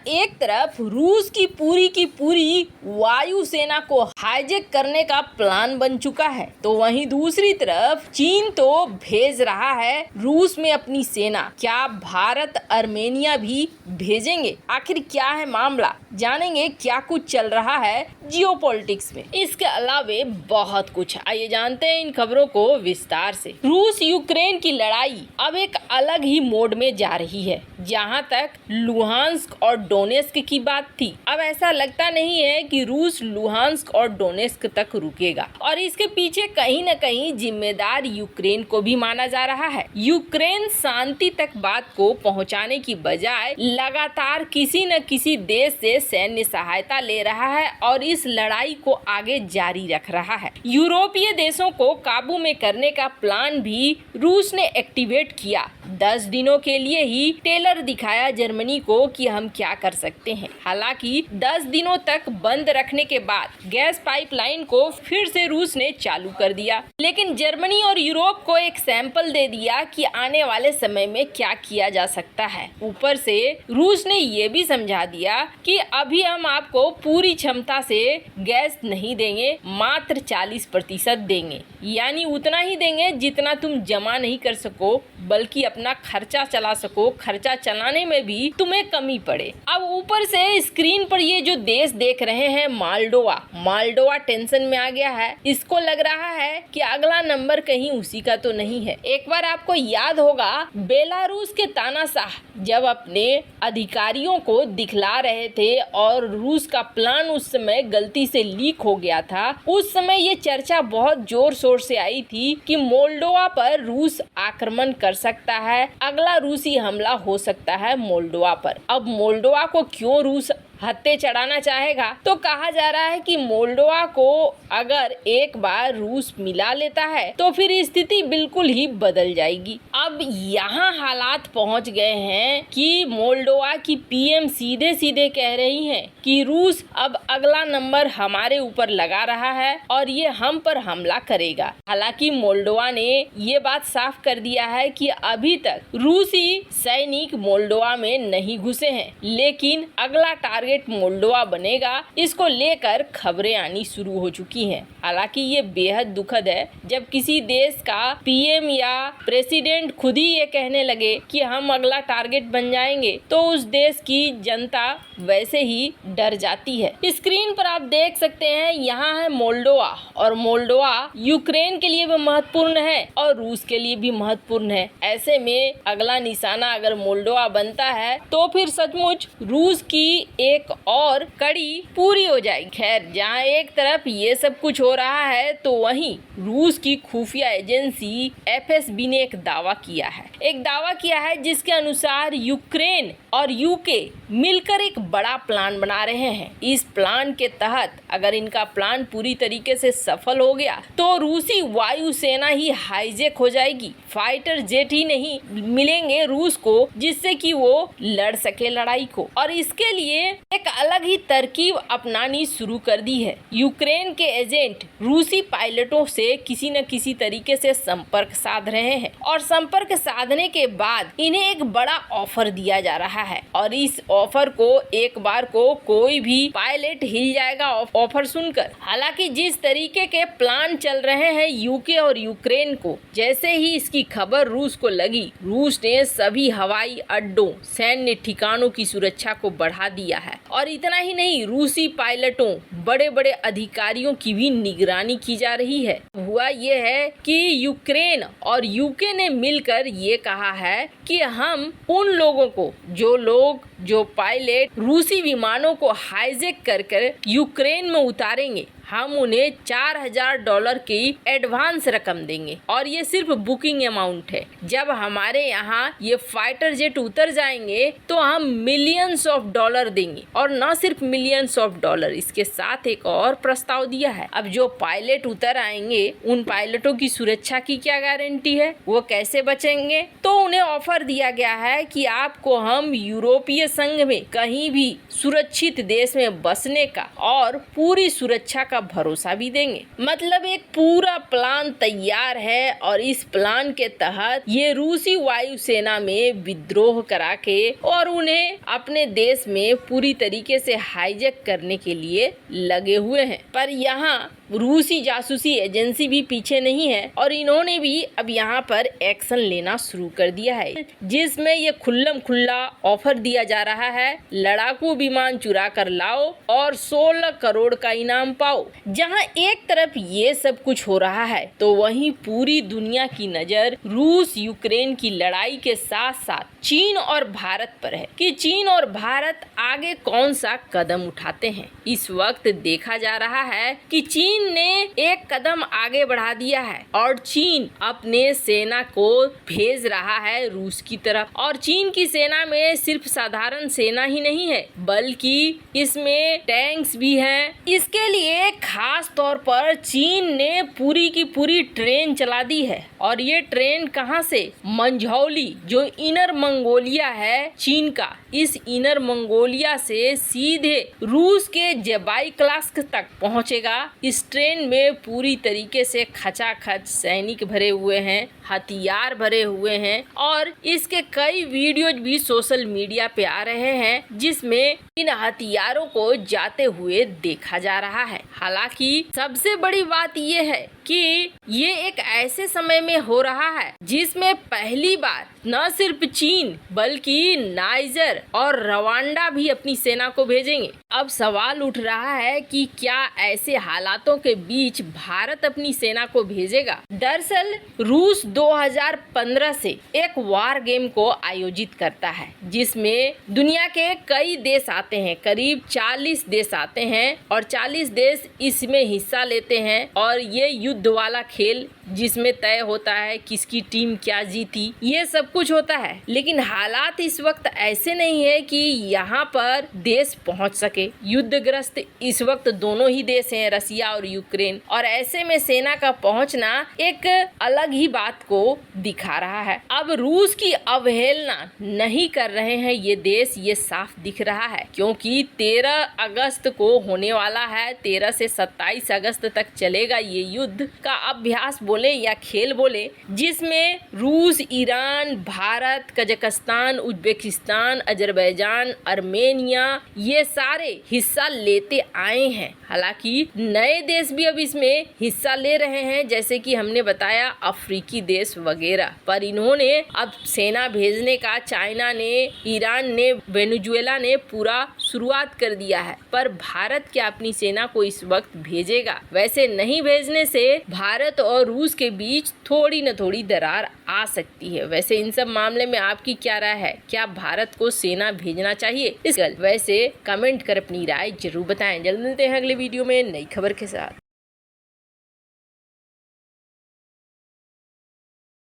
एक तरफ रूस की पूरी वायुसेना को हाईजैक करने का प्लान बन चुका है, तो वहीं दूसरी तरफ चीन तो भेज रहा है रूस में अपनी सेना। क्या भारत आर्मेनिया भी भेजेंगे? आखिर क्या है मामला, जानेंगे क्या कुछ चल रहा है जियोपॉलिटिक्स में। इसके अलावे बहुत कुछ, आइए जानते हैं इन खबरों को विस्तार से। रूस यूक्रेन की लड़ाई अब एक अलग ही मोड में जा रही है। जहां तक लुहांस्क और डोनेस्क की बात थी, अब ऐसा लगता नहीं है कि रूस लुहांस्क और डोनेस्क तक रुकेगा, और इसके पीछे कहीं न कहीं जिम्मेदार यूक्रेन को भी माना जा रहा है। यूक्रेन शांति तक बात को पहुंचाने की बजाय लगातार किसी न किसी देश से सैन्य सहायता ले रहा है और इस लड़ाई को आगे जारी रख रहा है। यूरोपीय देशों को काबू में करने का प्लान भी रूस ने एक्टिवेट किया। 10 दिनों के लिए ही टेलर दिखाया जर्मनी को कि हम क्या कर सकते हैं। हालांकि 10 दिनों तक बंद रखने के बाद गैस पाइपलाइन को फिर से रूस ने चालू कर दिया, लेकिन जर्मनी और यूरोप को एक सैंपल दे दिया कि आने वाले समय में क्या किया जा सकता है। ऊपर से रूस ने ये भी समझा दिया कि अभी हम आपको पूरी क्षमता से गैस नहीं देंगे, मात्र 40% देंगे, यानी उतना ही देंगे जितना तुम जमा नहीं कर सको, बल्कि अपना खर्चा चला सको, खर्चा चलाने में भी तुम्हें कमी पड़े। अब ऊपर से स्क्रीन पर ये जो देश देख रहे हैं माल्डोवा टेंशन में आ गया है। इसको लग रहा है कि अगला नंबर कहीं उसी का तो नहीं है। एक बार आपको याद होगा बेलारूस के तानाशाह जब अपने अधिकारियों को दिखला रहे थे और रूस का प्लान उस समय गलती से लीक हो गया था, उस समय ये चर्चा बहुत जोर शोर से आई थी कि मोल्डोवा पर रूस आक्रमण कर सकता है, अगला रूसी हमला हो सकता है मोल्डोवा पर। अब मोल्डोवा को क्यों रूस हत्थे चढ़ाना चाहेगा? तो कहा जा रहा है कि मोल्डोवा को अगर एक बार रूस मिला लेता है तो फिर स्थिति बिल्कुल ही बदल जाएगी। अब यहाँ हालात पहुँच गए हैं कि मोल्डोवा की पीएम सीधे सीधे कह रही हैं कि रूस अब अगला नंबर हमारे ऊपर लगा रहा है और ये हम पर हमला करेगा। हालांकि मोल्डोवा ने ये बात साफ कर दिया है कि अभी तक रूसी सैनिक मोल्डोवा में नहीं घुसे हैं, लेकिन अगला टारगेट मोल्डोवा बनेगा, इसको लेकर खबरें आनी शुरू हो चुकी हैं। हालांकि ये बेहद दुखद है जब किसी देश का पीएम या प्रेसिडेंट खुद ही ये कहने लगे कि हम अगला टारगेट बन जाएंगे, तो उस देश की जनता वैसे ही डर जाती है। स्क्रीन पर आप देख सकते हैं, यहाँ है मोल्डोवा, और मोल्डोवा यूक्रेन के लिए भी महत्वपूर्ण है और रूस के लिए भी महत्वपूर्ण है। ऐसे में अगला निशाना अगर मोल्डोवा बनता है तो फिर सचमुच रूस की एक और कड़ी पूरी हो जाएगी। खैर, जहाँ एक तरफ ये सब कुछ हो रहा है तो वहीं रूस की खुफिया एजेंसी एफएसबी ने एक दावा किया है जिसके अनुसार यूक्रेन और यूके मिलकर एक बड़ा प्लान बना रहे हैं। इस प्लान के तहत अगर इनका प्लान पूरी तरीके से सफल हो गया तो रूसी वायुसेना ही हाईजैक हो जाएगी। फाइटर जेट ही नहीं मिलेंगे रूस को जिससे कि वो लड़ सके लड़ाई को, और इसके लिए एक अलग ही तरकीब अपनानी शुरू कर दी है। यूक्रेन के एजेंट रूसी पायलटों से किसी न किसी तरीके से संपर्क साध रहे हैं, और संपर्क साधने के बाद इन्हें एक बड़ा ऑफर दिया जा रहा है, और इस ऑफर को एक बार को कोई भी पायलट हिल जाएगा ऑफर सुनकर। हालांकि जिस तरीके के प्लान चल रहे हैं यूके और यूक्रेन को, जैसे ही इसकी खबर रूस को लगी, रूस ने सभी हवाई अड्डों, सैन्य ठिकानों की सुरक्षा को बढ़ा दिया है, और इतना ही नहीं, रूसी पायलटों, बड़े बड़े अधिकारियों की भी निगरानी की जा रही है। हुआ ये है कि यूक्रेन और यूके ने मिलकर ये कहा है कि हम उन लोगों को, जो पायलट रूसी विमानों को हाईजैक कर यूक्रेन में उतारेंगे, हम उन्हें $4000 की एडवांस रकम देंगे, और ये सिर्फ बुकिंग अमाउंट है। जब हमारे यहाँ ये फाइटर जेट उतर जाएंगे तो हम मिलियंस ऑफ डॉलर देंगे, और न सिर्फ मिलियंस ऑफ डॉलर, इसके साथ एक और प्रस्ताव दिया है। अब जो पायलट उतर आएंगे उन पायलटों की सुरक्षा की क्या गारंटी है, वो कैसे बचेंगे? तो उन्हें ऑफर दिया गया है कि आपको हम यूरोपीय संघ में कहीं भी सुरक्षित देश में बसने का और पूरी सुरक्षा का का भरोसा भी देंगे। मतलब एक पूरा प्लान तैयार है और इस प्लान के तहत ये रूसी वायुसेना में विद्रोह करा के और उन्हें अपने देश में पूरी तरीके से हाईजैक करने के लिए लगे हुए हैं। पर यहाँ रूसी जासूसी एजेंसी भी पीछे नहीं है और इन्होंने भी अब यहाँ पर एक्शन लेना शुरू कर दिया है, जिसमें ये खुल्लम खुल्ला ऑफर दिया जा रहा है, लड़ाकू विमान चुरा कर लाओ और 16 करोड़ का इनाम पाओ। जहाँ एक तरफ ये सब कुछ हो रहा है तो वहीं पूरी दुनिया की नजर रूस यूक्रेन की लड़ाई के साथ साथ चीन और भारत पर है कि चीन और भारत आगे कौन सा कदम उठाते हैं। इस वक्त देखा जा रहा है कि चीन ने एक कदम आगे बढ़ा दिया है और चीन अपने सेना को भेज रहा है रूस की तरफ। और चीन की सेना में सिर्फ साधारण सेना ही नहीं है बल्कि इसमें टैंक्स भी हैं। इसके लिए खास तौर पर चीन ने पूरी की पूरी ट्रेन चला दी है और ये ट्रेन कहां से, मंझौली जो इनर मंगोलिया है चीन का, इस इनर मंगोलिया से सीधे रूस के जेबाइक्लास्क तक पहुंचेगा। इस ट्रेन में पूरी तरीके से खचाखच सैनिक भरे हुए हैं, हथियार भरे हुए हैं और इसके कई वीडियोज भी सोशल मीडिया पे आ रहे हैं जिसमें इन हथियारों को जाते हुए देखा जा रहा है। हालांकि सबसे बड़ी बात ये है कि ये एक ऐसे समय में हो रहा है जिसमें पहली बार न सिर्फ चीन बल्कि नाइजर और रवांडा भी अपनी सेना को भेजेंगे। अब सवाल उठ रहा है कि क्या ऐसे हालातों के बीच भारत अपनी सेना को भेजेगा। दरअसल रूस 2015 से एक वार गेम को आयोजित करता है जिसमें दुनिया के कई देश आते हैं, करीब 40 देश आते हैं और 40 देश इसमें हिस्सा लेते हैं और ये युद्ध वाला खेल जिसमें तय होता है किसकी टीम क्या जीती, ये सब कुछ होता है। लेकिन हालात इस वक्त ऐसे नहीं है कि यहाँ पर देश पहुँच सके। युद्धग्रस्त इस वक्त दोनों ही देश हैं, रसिया और यूक्रेन, और ऐसे में सेना का पहुँचना एक अलग ही बात को दिखा रहा है। अब रूस की अवहेलना नहीं कर रहे हैं ये देश, ये साफ दिख रहा है क्योंकि 13 अगस्त को होने वाला है, 13 से 27 अगस्त तक चलेगा ये युद्ध का अभ्यास बोले या खेल बोले, जिसमें रूस, Iran, Bharat, Kazakhstan, Uzbekistan, Azerbaijan, Armenia ये सारे हिस्सा लेते आए हैं। हालांकि नए देश भी अब इसमें हिस्सा ले रहे हैं जैसे कि हमने बताया अफ्रीकी देश वगैरह, पर इन्होंने अब सेना भेजने का चाइना ने, ईरान ने, वेनेजुएला ने पूरा शुरुआत कर दिया है। पर भारत क्या अपनी सेना को इस वक्त भेजेगा? वैसे नहीं भेजने से भारत और रूस के बीच थोड़ी न थोड़ी दरार आ सकती है। वैसे इन सब मामले में आपकी क्या राय है? क्या भारत को सेना भेजना चाहिए? वैसे कमेंट कर अपनी राय जरूर बताएं। जल्द मिलते हैं अगले वीडियो में नई खबर के साथ।